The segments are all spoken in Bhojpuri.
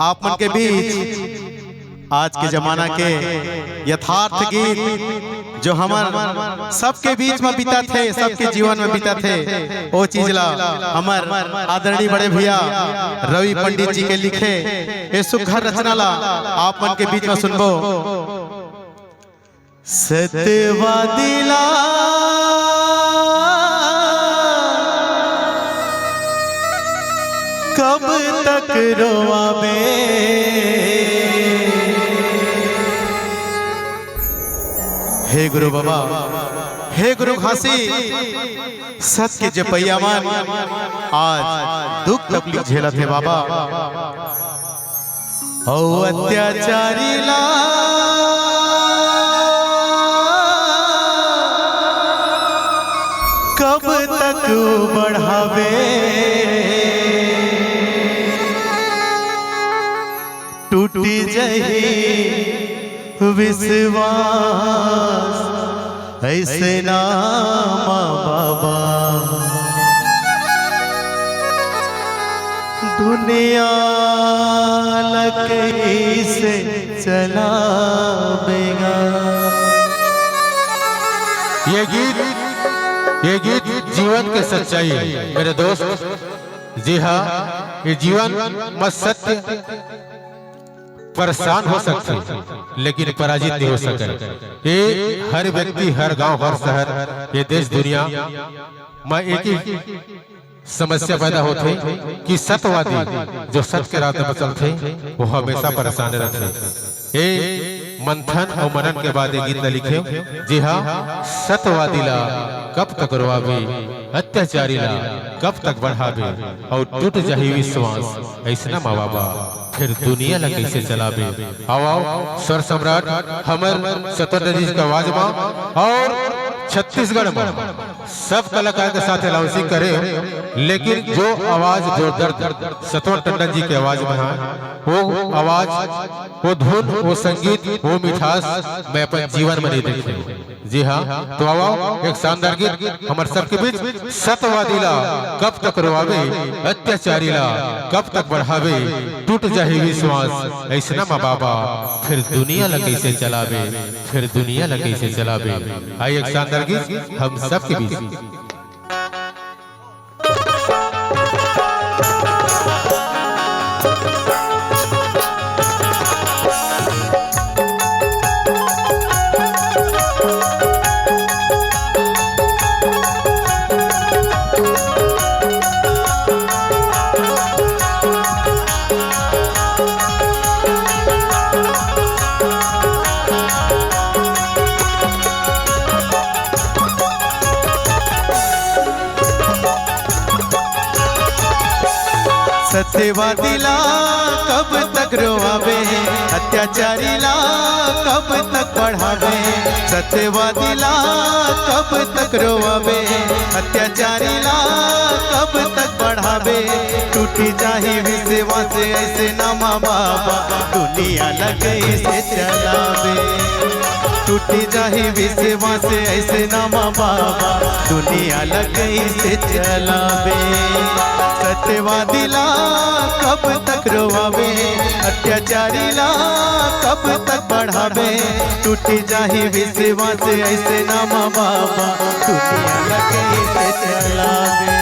आप मन के बीच आज के जमाना के यथार्थ गीत जो हमार सबके बीच में बीता थे, सबके जीवन में बीता थे, वो चीज ला हमार आदरणीय बड़े भैया रवि पंडित जी के लिखे ये सुघर रचना ला आप मन के बीच में सुनबो। सतवा दिला कब तक रोआबे, हे गुरु बाबा, हे गुरु घासी, सत के जपैया मान आज दुख तकलीफ झेला थे बाबा। ओ अत्याचारी ला कब तक बढ़ावे, टूटी जही विश्वास ऐसे ना बाबा, दुनिया लकड़ी से चलावेगा। ये गीत जीवन के सच्चाई है मेरे दोस्त। जी हाँ, ये जीवन में सत्य परेशान हो सकते लेकिन पराजित नहीं हो सके। ये हर व्यक्ति, हर गांव, हर शहर, ये देश दुनिया में एक ही समस्या पैदा होते कि सत्यवादी जो सत्य के राह पर चलते वो हमेशा परेशान रहते। ये मंथन और मनन के बाद गीत लिखे। जी हाँ, सत्यवादी ला कब तक रोआबे, अत्याचारी ला कब तक बढ़ावे, और टूट जाही विश्वास ऐसा माँ बाबा, फिर दुनिया ला कैसे चलावे। आओ स्वर सम्राट हमर स्वतंत्र जी का आवाज में और छत्तीसगढ़ में सब कलाकार के साथ अलाउंसिंग करे, लेकिन जो आवाज, जो दर्द सतवन टंडन जी की आवाज में है, वो आवाज, वो धुन, वो संगीत, वो मिठास मैं अपन जीवन में नहीं देखी। जी हाँ, तो आओ एक शानदार गीत हमारे सबके बीच। सत्यवादी ला कब तक रोआवे, अत्याचारी ला कब तक बढ़ावे, टूट जाए विश्वास ऐसा माँ बाबा, फिर दुनिया ला कैसे चलावे, फिर दुनिया ला कैसे चलावे। आइए एक शानदार गीत हम सबके बीच। सत्यवादी ला कब तक रोआवे, अत्याचारी ला कब तक बढ़ावे। सत्यवादी ला कब तक रोआवे, अत्याचारी ला कब तक बढ़ावे, टूटी जाही विश्वास ऐसे ना माँ बाबा, दुनिया लगे से चलावे। टूटी जाही विश्वास ऐसे ना माँ बाबा, दुनिया लगे से चलावे। सत्यवादी ला कब तक रोआवे, अत्याचारी ला कब तक बढ़ावे, टूटी जाही विश्वास ऐसे ना माँ बाबा, दुनिया लगे से चलावे।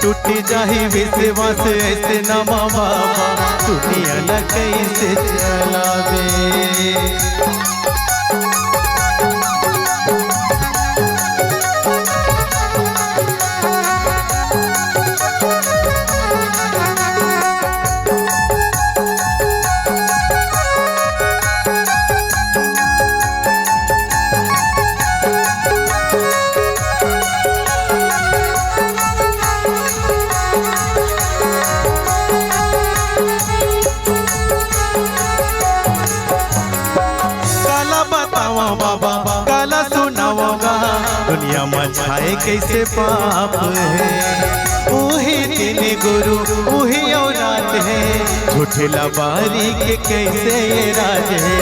टूटी जाही विश्वास ऐसे ना माँ बाबा, दुनिया लगे से चलावे। दुनिया में छाए कैसे पाप है, वही दिन गुरु वही औलाद है, झूठे लबारी के कैसे ये राज है।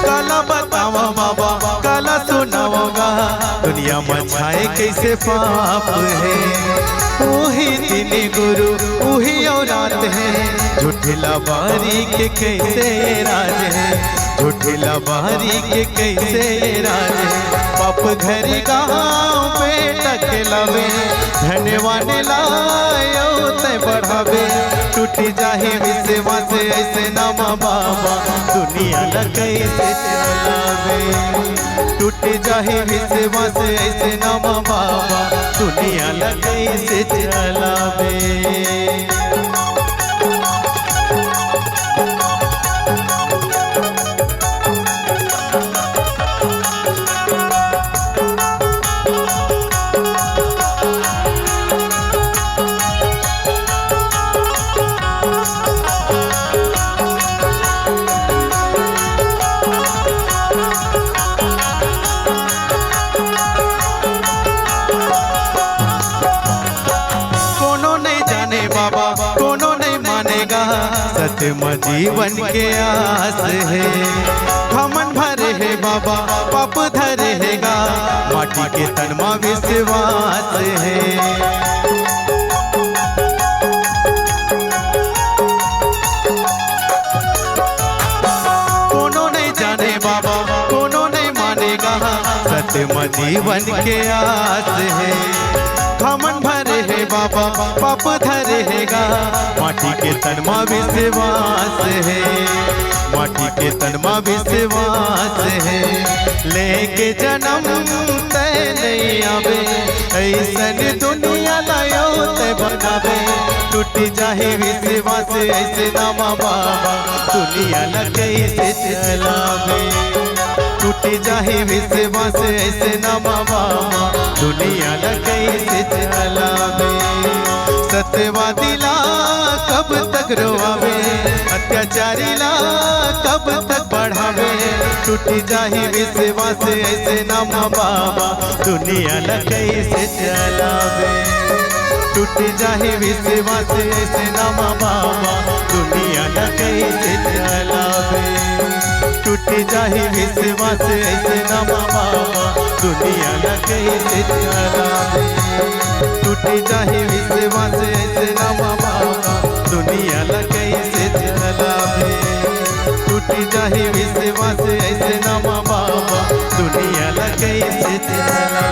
काला बतावा बाबा, काला सुनाओगा, दुनिया में छाए कैसे पाप है। वही दिन गुरु वही औलाद है, झूठिला बारी के कैसे राज है, झूठिला बारी के कैसे राज है। बाप घर गाँव बेटा खिलावे, धन्यवाद लायो ते बढ़ावे, टूटी जाही विश्वास ऐसे नामा बाबा, दुनिया ल कैसे चलावे। टूटी जाही विश्वास ऐसे नामा बाबा, दुनिया ल कैसे चलावे। सत्य जीवन के आस है, हमन भरे है बाबा पाप धरे हैगा, माटी के तन में विश्वास है। कोनो नहीं जाने बाबा कोनो नहीं मानेगा, सत्य जीवन के आस है, हमन भरे है बाबा पाप धरे हैगा, माटी के तन में विश्वास है, माटी के तन में विश्वास है। लेके जन्म तय नहीं आवे, ऐसन दुनिया लायो ते बनावे, टूटी जाही विश्वास ऐसे नामा बाबा, दुनिया ल कैसे चलावे। टूटी जाही विश्वास ऐसे नामा बाबा, दुनिया ल कैसे चलावे। सत्यवादी ला कब तक रोआवे, अत्याचारी ला कब तक बढ़ावे, टूटी जाही विश्वास ऐसे नामा बाबा, दुनिया ल कैसे चलावे। टूटी जाही विश्वास ऐसे नामा बाबा, दुनिया ल कैसे चलावे। टूटी जाही विश्वास ऐसे नामा बाबा, दुनिया ल कैसे चलावे। टूटी जाही विश्वास ऐसे नामा बाबा, दुनिया ल कैसे चलावे। टूटी जाही विश्वास ऐसे नामा बाबा, दुनिया ल कैसे चलावे।